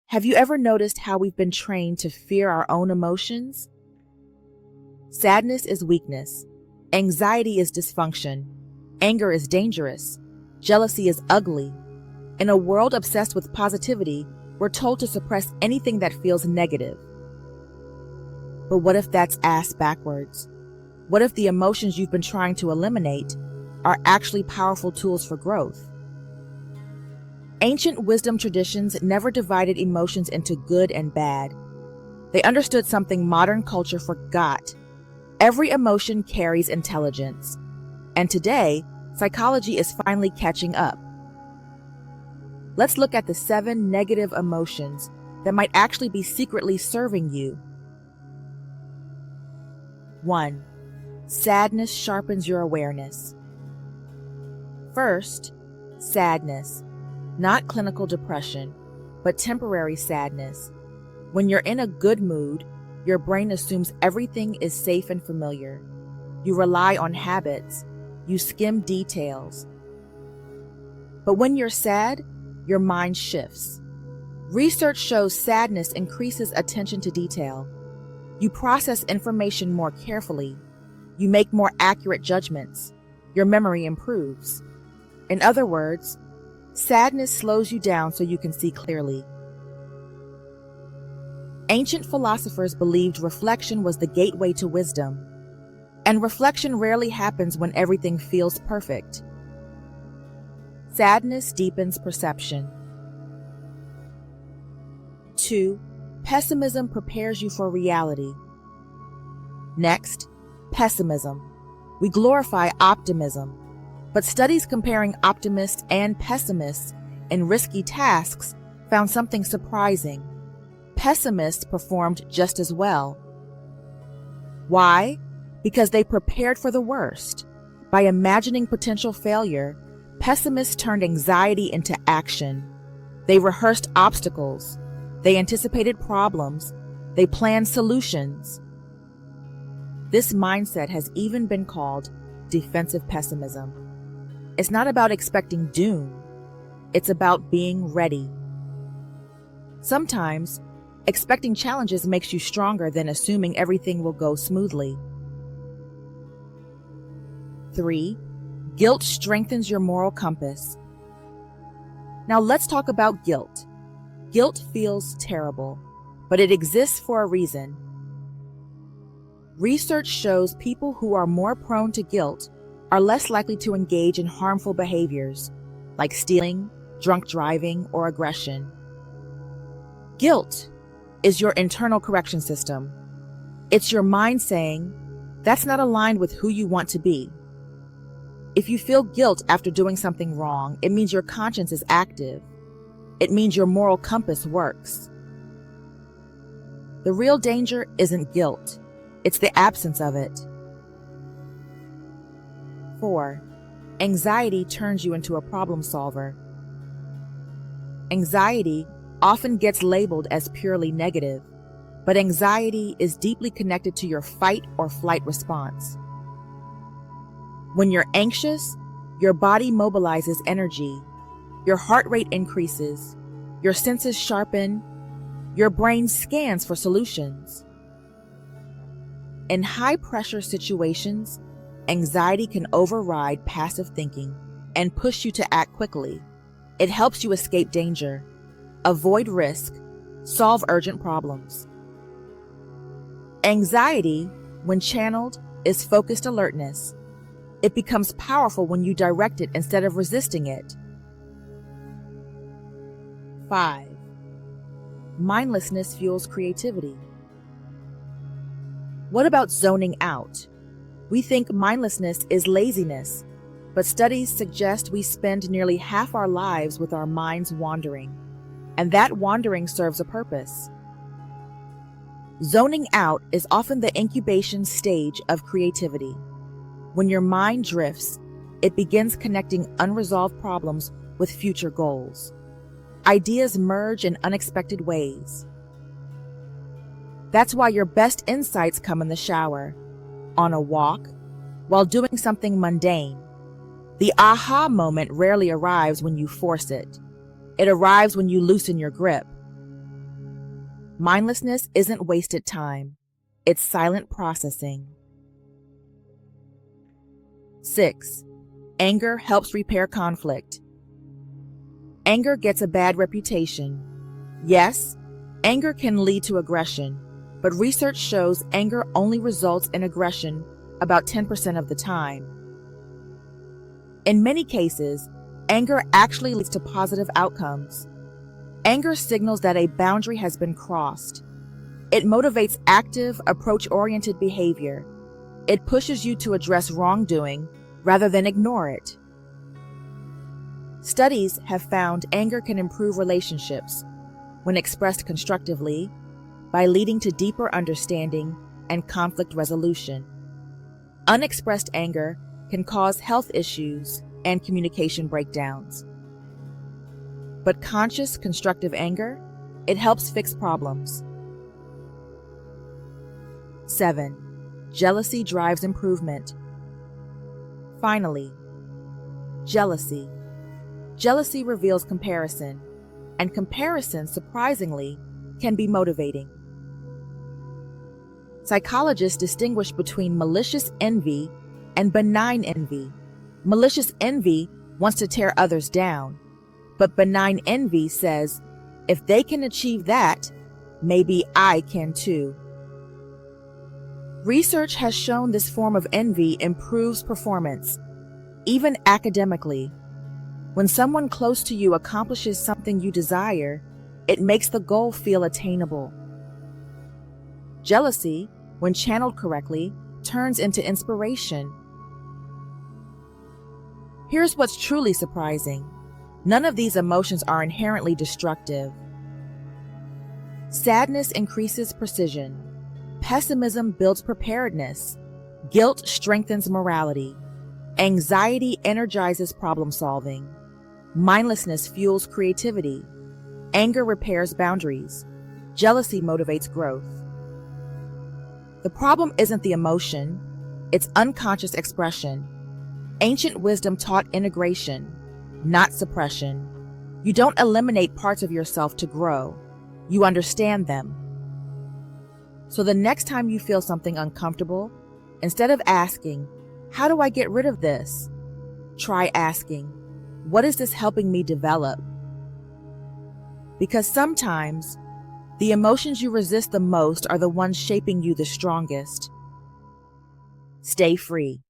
Have you ever noticed how we've been trained to fear our own emotions? Sadness is weakness. Anxiety is dysfunction. Anger is dangerous. Jealousy is ugly. In a world obsessed with positivity, we're told to suppress anything that feels negative. But what if that's ass backwards? What if the emotions you've been trying to eliminate are actually powerful tools for growth? Ancient wisdom traditions never divided emotions into good and bad. They understood something modern culture forgot. Every emotion carries intelligence. And today, psychology is finally catching up. Let's look at the 7 negative emotions that might actually be secretly serving you. 1. Sadness sharpens your awareness. First, sadness. Not clinical depression, but temporary sadness. When you're in a good mood, your brain assumes everything is safe and familiar. You rely on habits. You skim details. But when you're sad, your mind shifts. Research shows sadness increases attention to detail. You process information more carefully. You make more accurate judgments. Your memory improves. In other words, sadness slows you down so you can see clearly. Ancient philosophers believed reflection was the gateway to wisdom, and reflection rarely happens when everything feels perfect. Sadness deepens perception. 2. Pessimism prepares you for reality. Next, pessimism. We glorify optimism, but studies comparing optimists and pessimists in risky tasks found something surprising. Pessimists performed just as well. Why? Because they prepared for the worst. By imagining potential failure, pessimists turned anxiety into action. They rehearsed obstacles. They anticipated problems. They planned solutions. This mindset has even been called defensive pessimism. It's not about expecting doom. It's about being ready. Sometimes, expecting challenges makes you stronger than assuming everything will go smoothly. 3. Guilt strengthens your moral compass. Now let's talk about guilt. Guilt feels terrible, but it exists for a reason. Research shows people who are more prone to guilt are less likely to engage in harmful behaviors, like stealing, drunk driving, or aggression. Guilt is your internal correction system. It's your mind saying, that's not aligned with who you want to be. If you feel guilt after doing something wrong, it means your conscience is active. It means your moral compass works. The real danger isn't guilt. It's the absence of it. 4. Anxiety turns you into a problem solver. Anxiety often gets labeled as purely negative, but anxiety is deeply connected to your fight or flight response. When you're anxious, your body mobilizes energy, your heart rate increases, your senses sharpen, your brain scans for solutions. In high-pressure situations, anxiety can override passive thinking and push you to act quickly. It helps you escape danger, avoid risk, solve urgent problems. Anxiety, when channeled, is focused alertness. It becomes powerful when you direct it instead of resisting it. 5. Mindlessness fuels creativity. What about zoning out? We think mindlessness is laziness, but studies suggest we spend nearly half our lives with our minds wandering, and that wandering serves a purpose. Zoning out is often the incubation stage of creativity. When your mind drifts, it begins connecting unresolved problems with future goals. Ideas merge in unexpected ways. That's why your best insights come in the shower, on a walk, while doing something mundane. The aha moment rarely arrives when you force it. It arrives when you loosen your grip. Mindlessness isn't wasted time. It's silent processing. 6. Anger helps repair conflict. Anger gets a bad reputation. Yes, anger can lead to aggression, but research shows anger only results in aggression about 10% of the time. In many cases, anger actually leads to positive outcomes. Anger signals that a boundary has been crossed. It motivates active, approach-oriented behavior. It pushes you to address wrongdoing rather than ignore it. Studies have found anger can improve relationships when expressed constructively by leading to deeper understanding and conflict resolution. Unexpressed anger can cause health issues and communication breakdowns. But conscious, constructive anger, it helps fix problems. 7. Jealousy drives improvement. Finally, jealousy. Jealousy reveals comparison, and comparison, surprisingly, can be motivating. Psychologists distinguish between malicious envy and benign envy. Malicious envy wants to tear others down, but benign envy says, if they can achieve that, maybe I can too. Research has shown this form of envy improves performance, even academically. When someone close to you accomplishes something you desire, it makes the goal feel attainable. Jealousy, when channeled correctly, turns into inspiration. Here's what's truly surprising. None of these emotions are inherently destructive. Sadness increases precision. Pessimism builds preparedness. Guilt strengthens morality. Anxiety energizes problem solving. Mindlessness fuels creativity. Anger repairs boundaries. Jealousy motivates growth. The problem isn't the emotion, it's unconscious expression. Ancient wisdom taught integration, not suppression. You don't eliminate parts of yourself to grow. You understand them. So the next time you feel something uncomfortable, instead of asking, how do I get rid of this? Try asking, what is this helping me develop? Because sometimes, the emotions you resist the most are the ones shaping you the strongest. Stay free.